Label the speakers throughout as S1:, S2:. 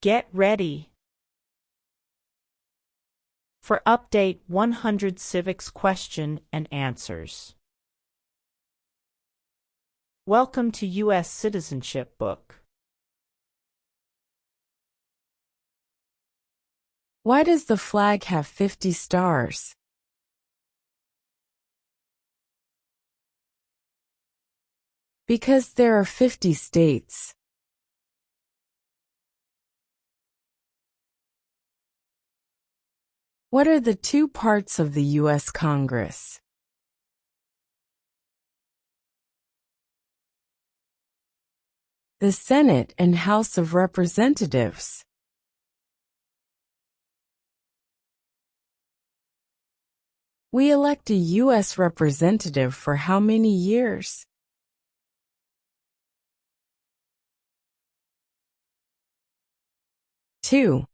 S1: Get ready for Update 100 Civics Question and Answers. Welcome to U.S. Citizenship Book.
S2: Why does the flag have 50 stars? Because there are 50 states. What are the two parts of the U.S. Congress? The Senate and House of Representatives. We elect a U.S. representative for how many years? 2.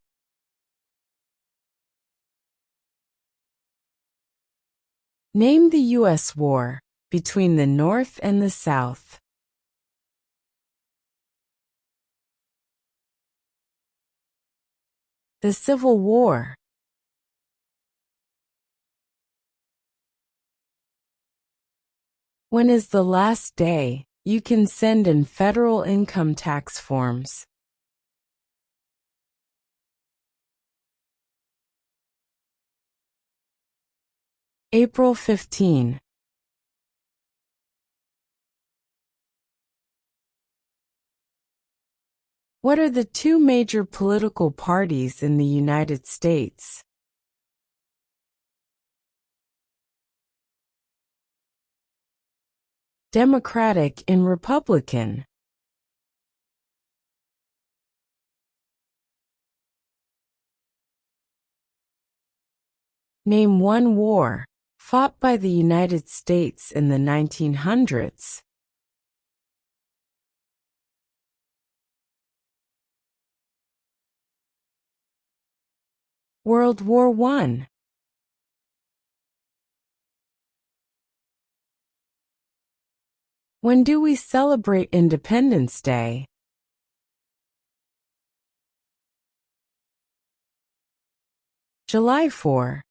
S2: Name the U.S. war between the North and the South. The Civil War. When is the last day you can send in federal income tax forms? April 15. What are the two major political parties in the United States? Democratic and Republican. Name one war fought by the United States in the 1900s. World War I. When do we celebrate Independence Day? July 4.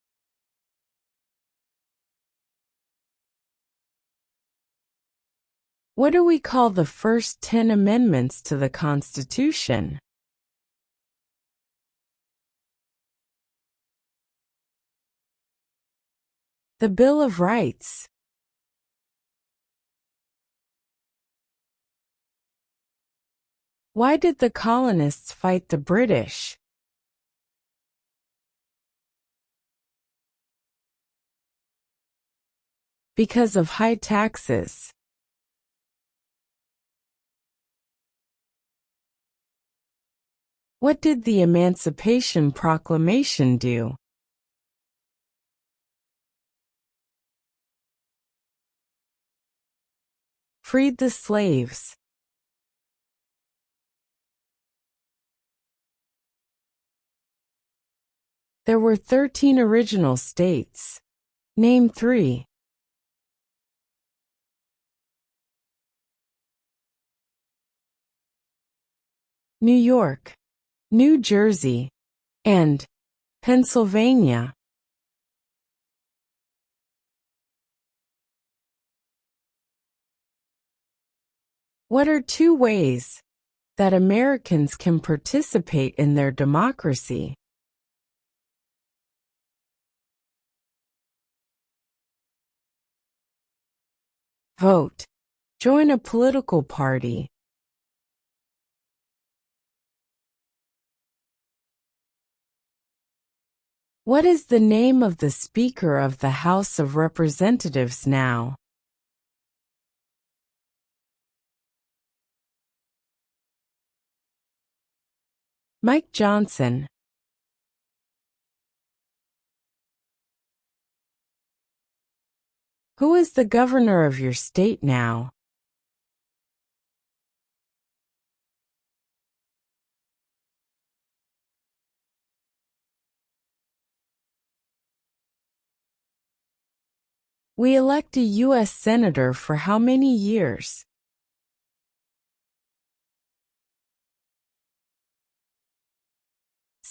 S2: What do we call the first 10 amendments to the Constitution? The Bill of Rights. Why did the colonists fight the British? Because of high taxes. What did the Emancipation Proclamation do? Freed the slaves. There were 13 original states. Name 3. New York, New Jersey, and Pennsylvania. What are two ways that Americans can participate in their democracy? Vote. Join a political party. What is the name of the Speaker of the House of Representatives now? Mike Johnson. Who is the governor of your state now? We elect a U.S. Senator for how many years?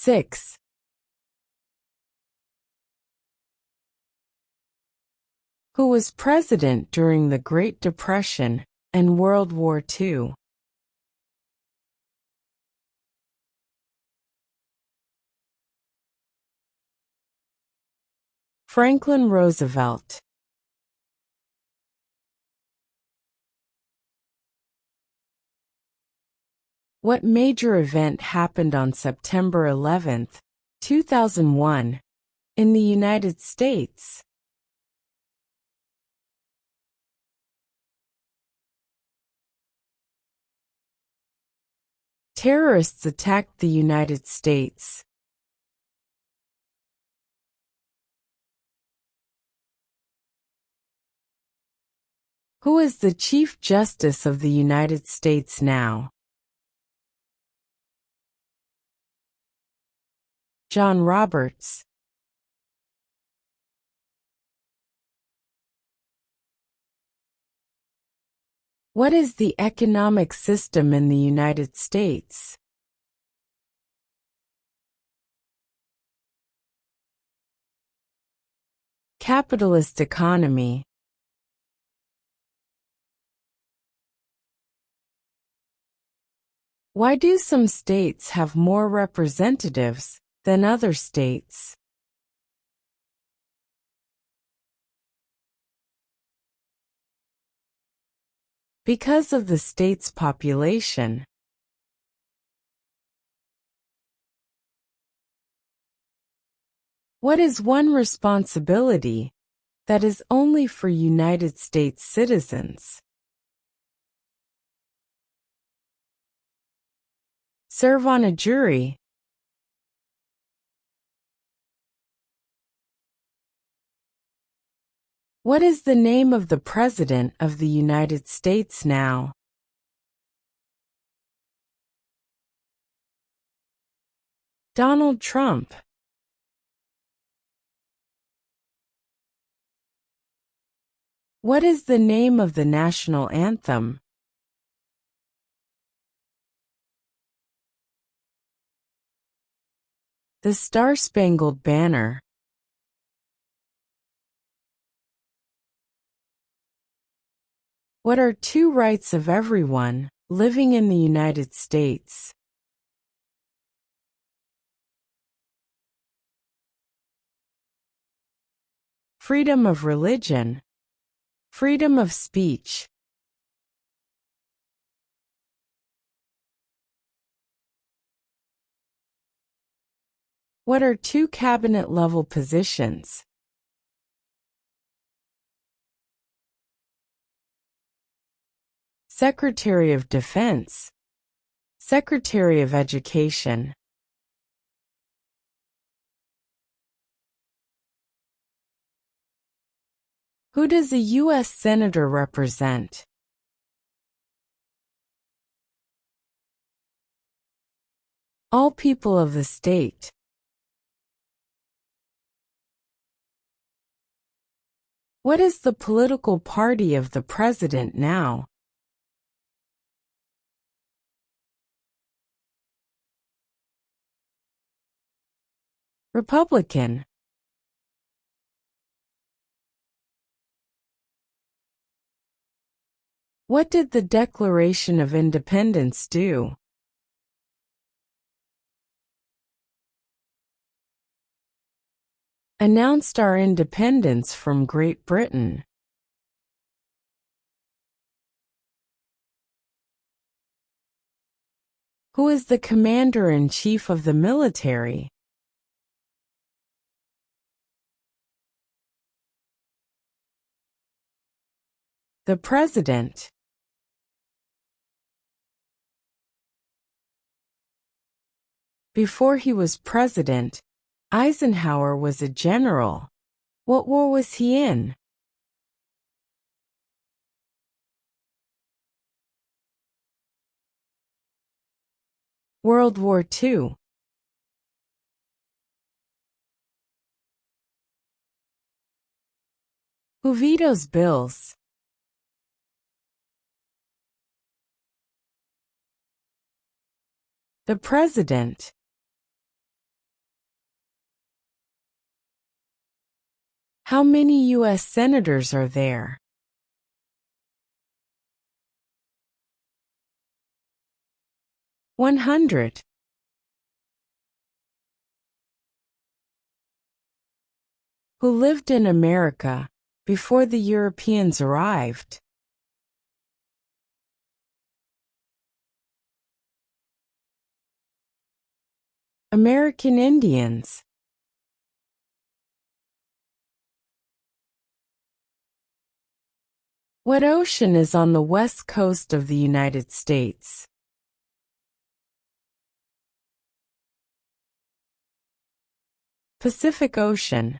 S2: 6. Who was president during the Great Depression and World War II? Franklin Roosevelt. What major event happened on September 11, 2001, in the United States? Terrorists attacked the United States. Who is the Chief Justice of the United States now? John Roberts. What is the economic system in the United States? Capitalist economy. Why do some states have more representatives than other states? Because of the state's population. What is one responsibility that is only for United States citizens? Serve on a jury. What is the name of the President of the United States now? Donald Trump. What is the name of the national anthem? The Star-Spangled Banner. What are two rights of everyone living in the United States? Freedom of religion. Freedom of speech. What are two cabinet-level positions? Secretary of Defense. Secretary of Education. Who does a U.S. Senator represent? All people of the state. What is the political party of the president now? Republican. What did the Declaration of Independence do? Announced our independence from Great Britain. Who is the Commander-in-Chief of the military? The President. Before he was president, Eisenhower was a general. What war was he in? World War II. Who vetoes bills? The President. How many U.S. senators are there? 100. Who lived in America before the Europeans arrived? American Indians. What ocean is on the west coast of the United States? Pacific Ocean.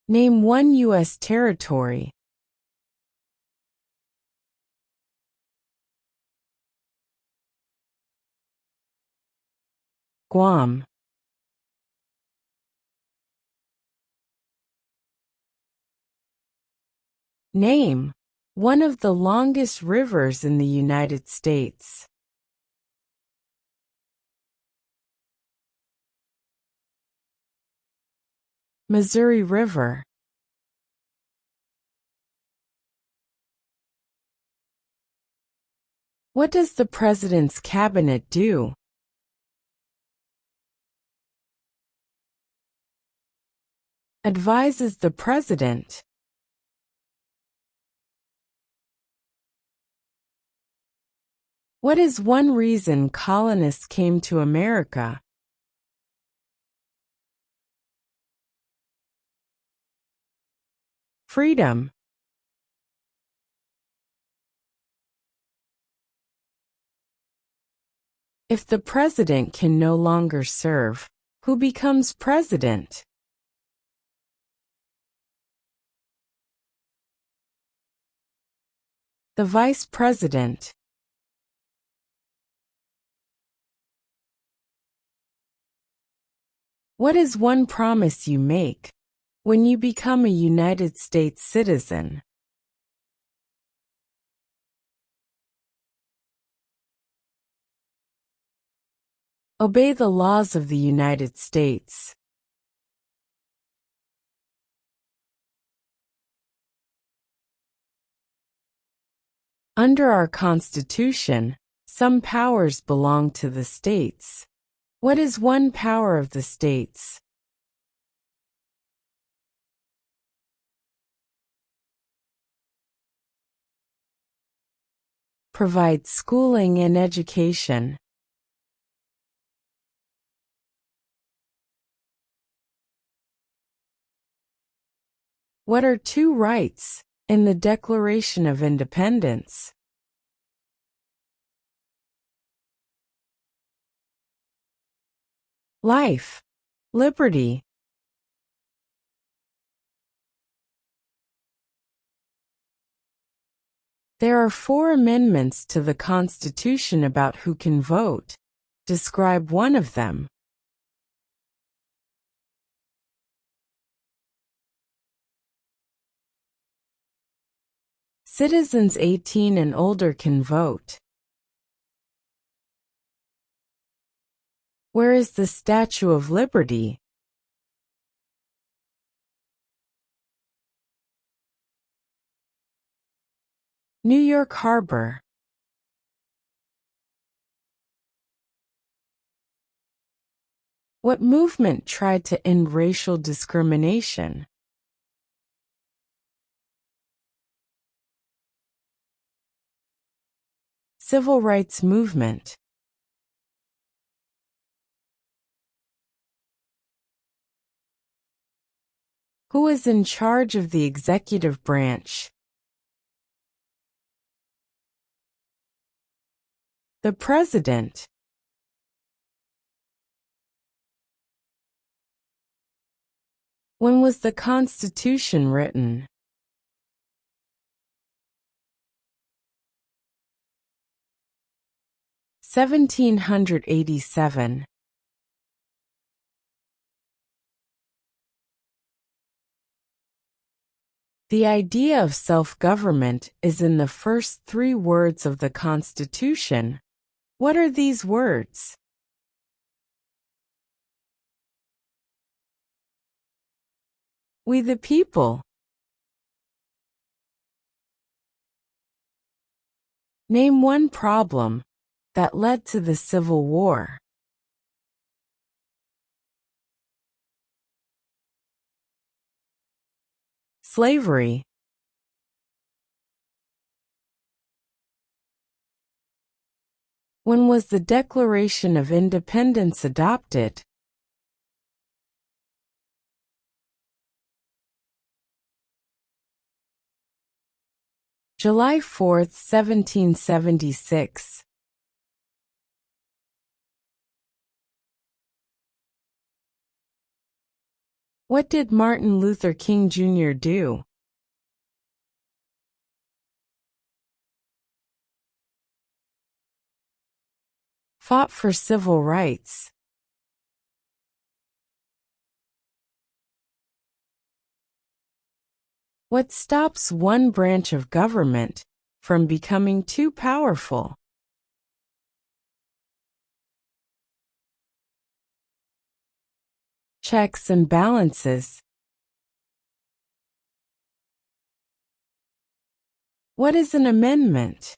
S2: Name one U.S. territory. Guam. Name one of the longest rivers in the United States. Missouri River. What does the President's cabinet do? Advises the President. What is one reason colonists came to America? Freedom. If the President can no longer serve, who becomes President? The Vice President. What is one promise you make when you become a United States citizen? Obey the laws of the United States. Under our Constitution, some powers belong to the states. What is one power of the states? Provide schooling and education. What are two rights in the Declaration of Independence? Life, liberty. There are 4 amendments to the Constitution about who can vote. Describe one of them. Citizens 18 and older can vote. Where is the Statue of Liberty? New York Harbor. What movement tried to end racial discrimination? Civil rights movement. Who is in charge of the executive branch? The President. When was the Constitution written? 1787. The idea of self-government is in the first 3 words of the Constitution. What are these words? We the people. Name one problem that led to the Civil War. Slavery. When was the Declaration of Independence adopted? July 4, 1776. What did Martin Luther King Jr. do? Fought for civil rights. What stops one branch of government from becoming too powerful? Checks and balances. What is an amendment?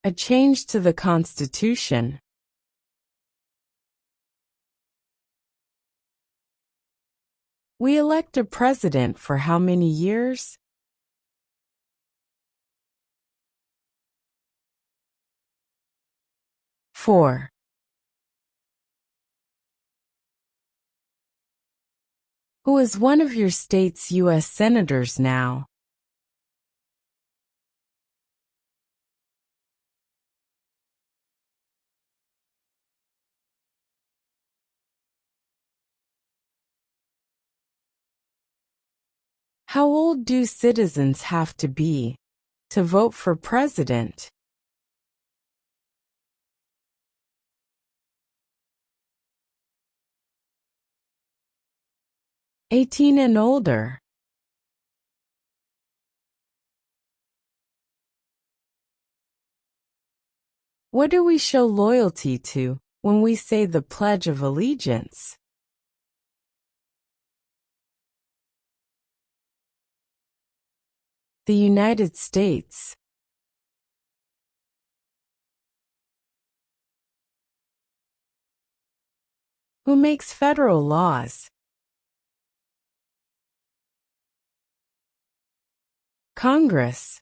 S2: A change to the Constitution. We elect a president for how many years? Four. Who is one of your state's U.S. senators now? How old do citizens have to be to vote for president? 18 and older. What do we show loyalty to when we say the Pledge of Allegiance? The United States. Who makes federal laws? Congress.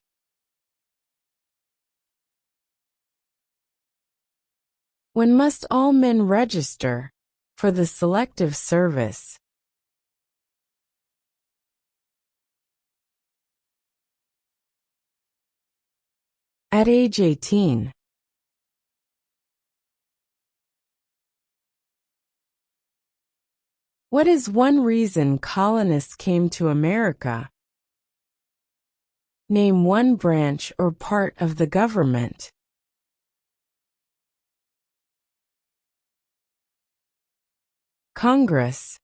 S2: When must all men register for the Selective Service? At age 18. What is one reason colonists came to America? Name one branch or part of the government. Congress.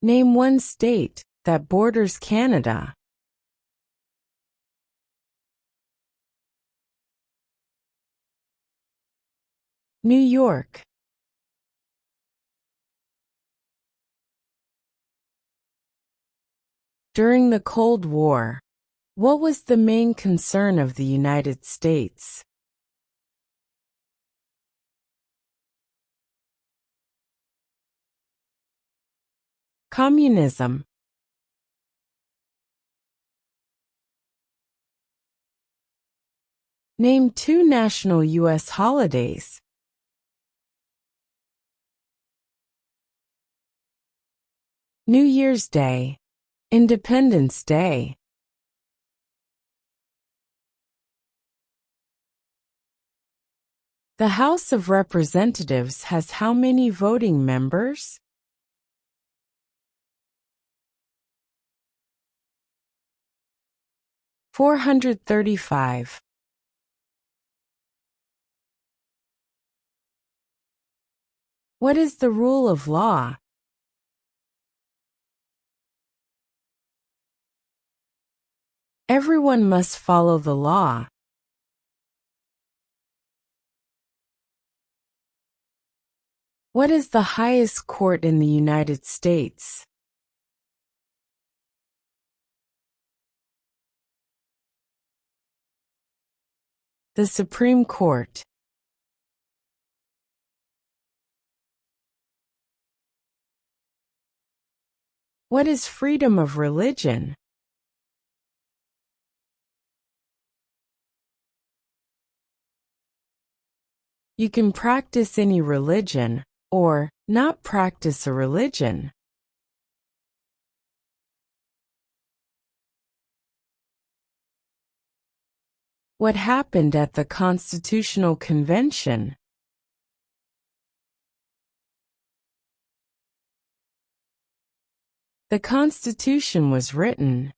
S2: Name one state that borders Canada. New York. During the Cold War, what was the main concern of the United States? Communism. Name two national U.S. holidays. New Year's Day. Independence Day. The House of Representatives has how many voting members? 435. What is the rule of law? Everyone must follow the law. What is the highest court in the United States? The Supreme Court. What is freedom of religion? You can practice any religion, or not practice a religion. What happened at the Constitutional Convention? The Constitution was written.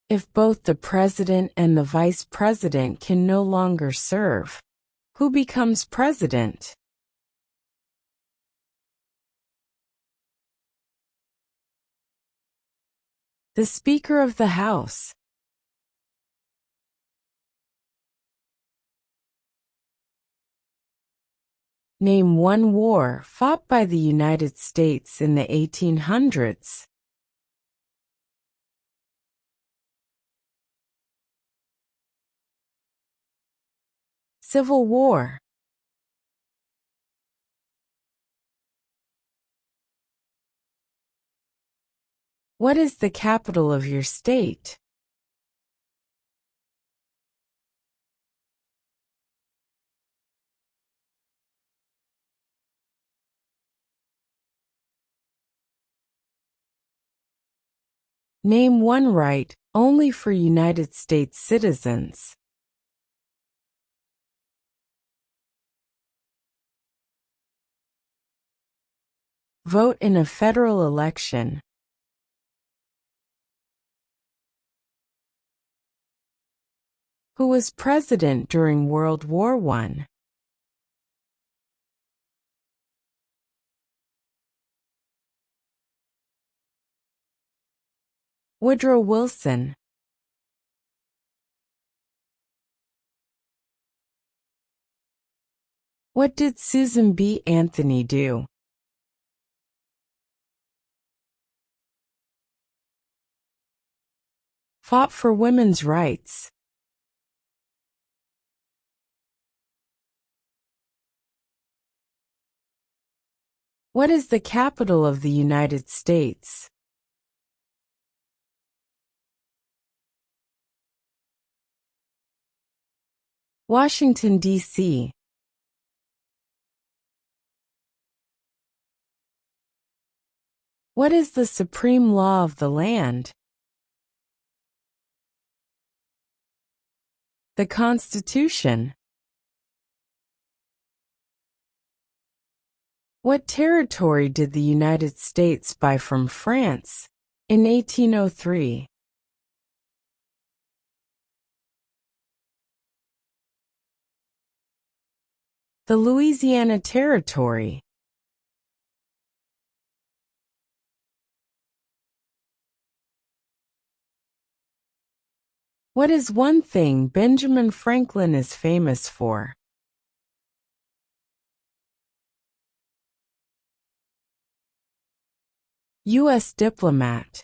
S2: If both the president and the vice president can no longer serve, who becomes president? The Speaker of the House. Name one war fought by the United States in the 1800s. Civil War. What is the capital of your state? Name one right only for United States citizens. Vote in a federal election. Who was president during World War I? Woodrow Wilson. What did Susan B. Anthony do? Fought for women's rights. What is the capital of the United States? Washington, D.C. What is the supreme law of the land? The Constitution. What territory did the United States buy from France in 1803? The Louisiana Territory. What is one thing Benjamin Franklin is famous for? U.S. diplomat.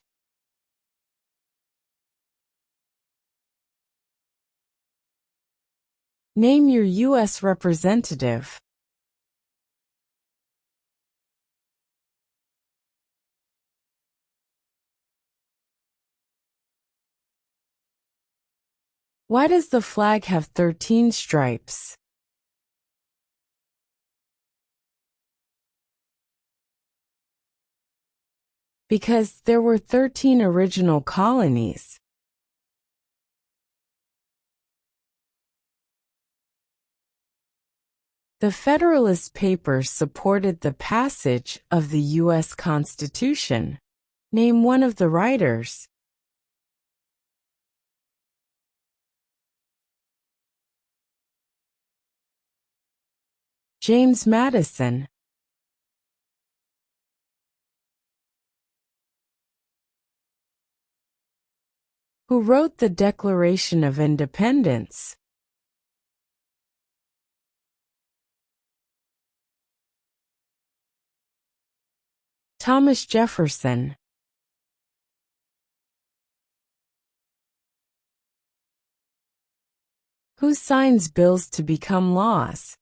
S2: Name your U.S. representative. Why does the flag have 13 stripes? Because there were 13 original colonies. The Federalist Papers supported the passage of the U.S. Constitution. Name one of the writers. James Madison. Who wrote the Declaration of Independence? Thomas Jefferson. Who signs bills to become laws?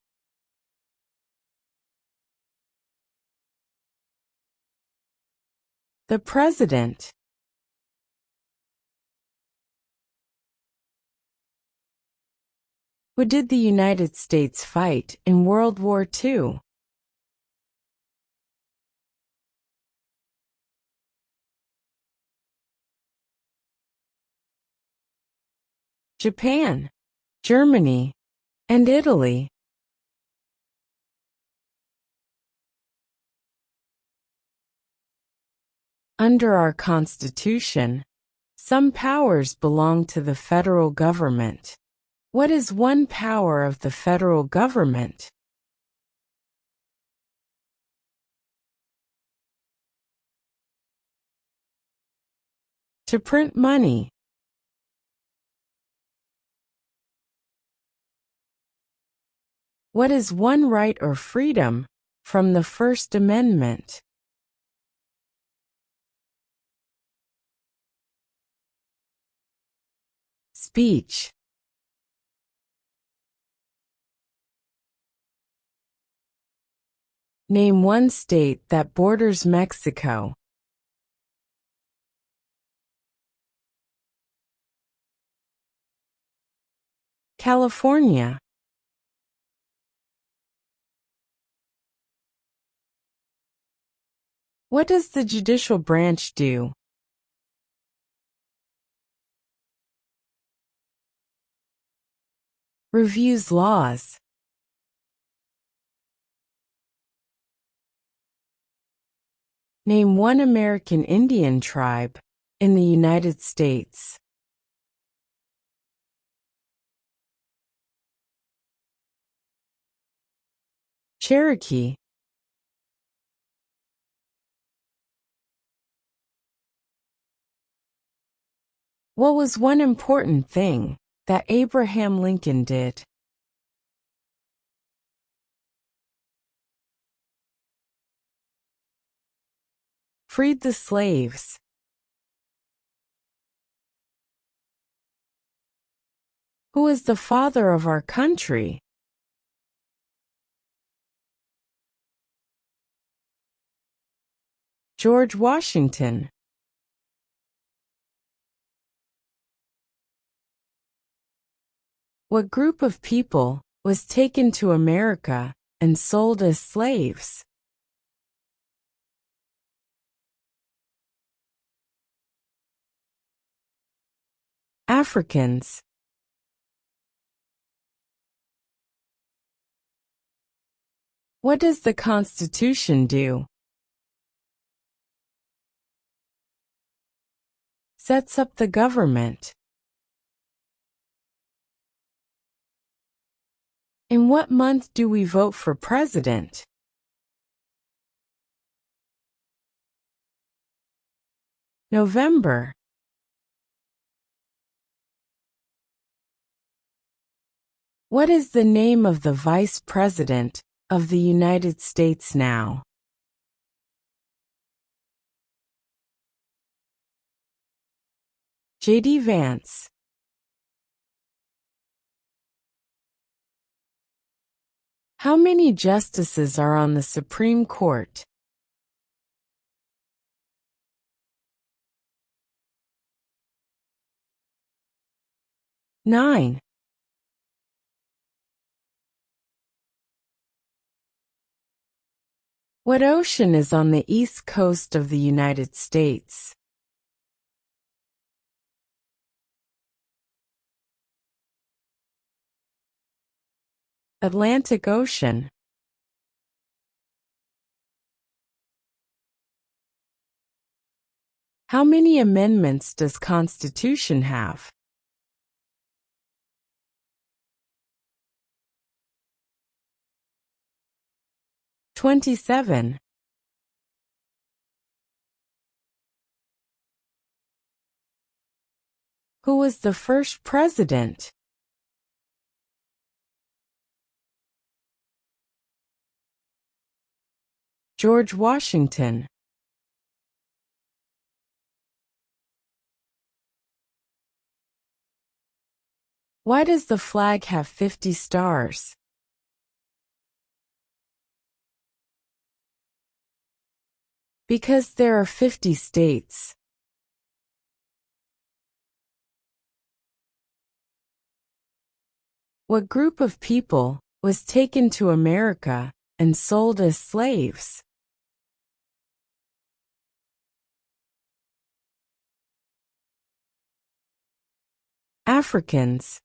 S2: The President. Who did the United States fight in World War II? Japan, Germany, and Italy. Under our Constitution, some powers belong to the federal government. What is one power of the federal government? To print money. What is one right or freedom from the First Amendment? Speech. Name one state that borders Mexico. California. What does the judicial branch do? Reviews laws. Name one American Indian tribe in the United States. Cherokee. What was one important thing that Abraham Lincoln did? Freed the slaves. Who is the father of our country? George Washington. What group of people was taken to America and sold as slaves? Africans. What does the Constitution do? Sets up the government. In what month do we vote for president? November. What is the name of the Vice President of the United States now? J.D. Vance. How many justices are on the Supreme Court? 9. What ocean is on the east coast of the United States? Atlantic Ocean. How many amendments does Constitution have? 27. Who was the first president? George Washington. Why does the flag have 50 stars? Because there are 50 states. What group of people was taken to America and sold as slaves? Africans.